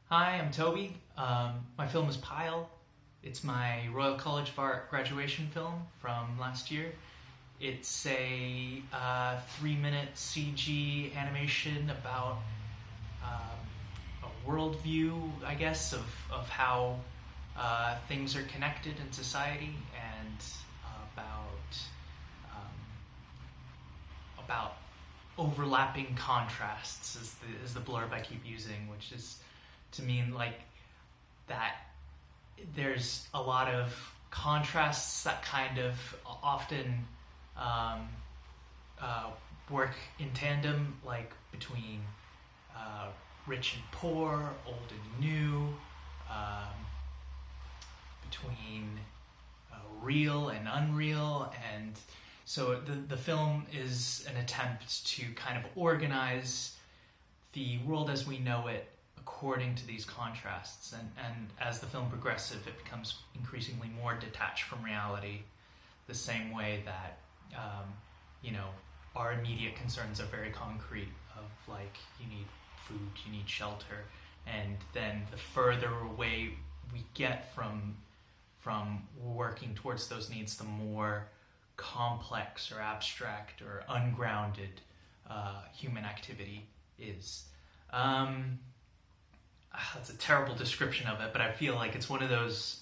Hi, I'm Toby. My film is Pile. It's my Royal College of Art graduation film from last year. It's a 3-minute CG animation about a worldview, I guess, of how things are connected in society, and about overlapping contrasts is the blurb I keep using, which is to mean like that there's a lot of contrasts that kind of often work in tandem, like between rich and poor, old and new, between real and unreal. And so the film is an attempt to kind of organize the world as we know it according to these contrasts. And as the film progresses, it becomes increasingly more detached from reality, the same way that, our immediate concerns are very concrete, of like, you need food, you need shelter, and then the further away we get from working towards those needs, the more complex or abstract or ungrounded human activity is. That's a terrible description of it, but I feel like it's one of those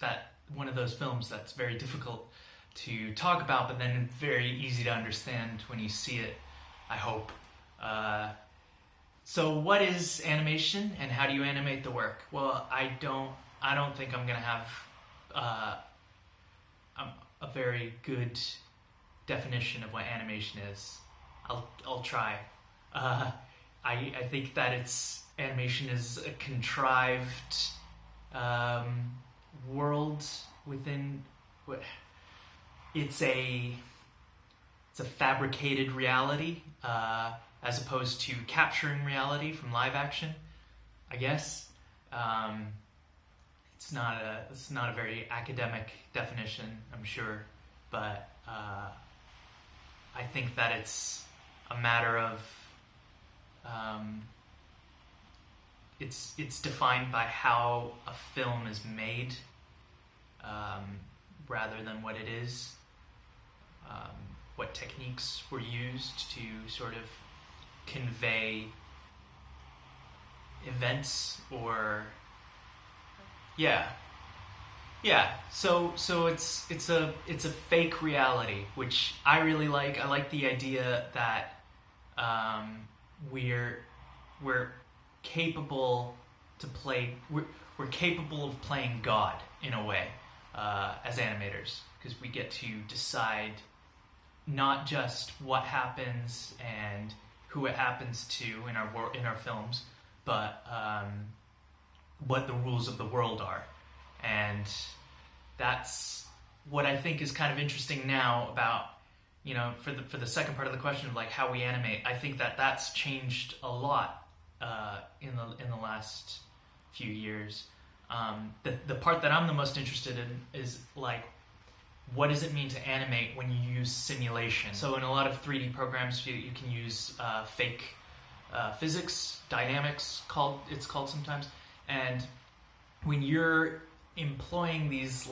films that's very difficult to talk about, but then very easy to understand when you see it, I hope. So what is animation, and how do you animate the work? Well, I don't think I'm gonna have a very good definition of what animation is. I'll try. I think that animation is a contrived world within what it's a fabricated reality, as opposed to capturing reality from live action, I guess. It's not a very academic definition, I'm sure, but I think that it's a matter of it's defined by how a film is made, rather than what it is. What techniques were used to sort of convey events, or So it's a fake reality, which I really like. I like the idea that we're capable we're capable of playing God in a way, as animators, because we get to decide not just what happens and who it happens to in our films, but what the rules of the world are. And that's what I think is kind of interesting now about, for the second part of the question of like how we animate. I think that that's changed a lot in the last few years. The part that I'm the most interested in is like, what does it mean to animate when you use simulation? So in a lot of 3D programs, you can use fake physics, dynamics, it's called sometimes. And when you're employing these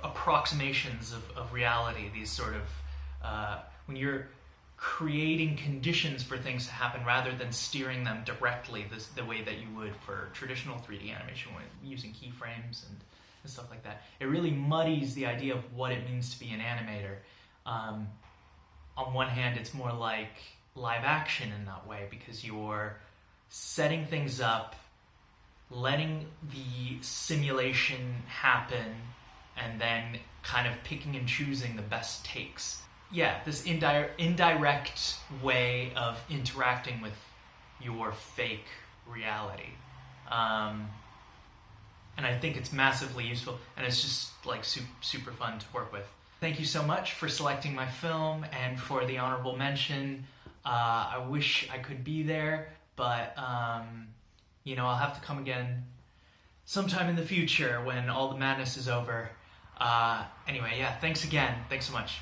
approximations of reality, these sort of when you're creating conditions for things to happen rather than steering them directly the way that you would for traditional 3D animation, using keyframes and stuff like that, it really muddies the idea of what it means to be an animator. On one hand, it's more like live action in that way, because you're setting things up, letting the simulation happen, and then kind of picking and choosing the best takes. Yeah, this indirect way of interacting with your fake reality. And I think it's massively useful, and it's just like super fun to work with. Thank you so much for selecting my film and for the honorable mention. I wish I could be there, but I'll have to come again sometime in the future when all the madness is over. Anyway, yeah, thanks again. Thanks so much.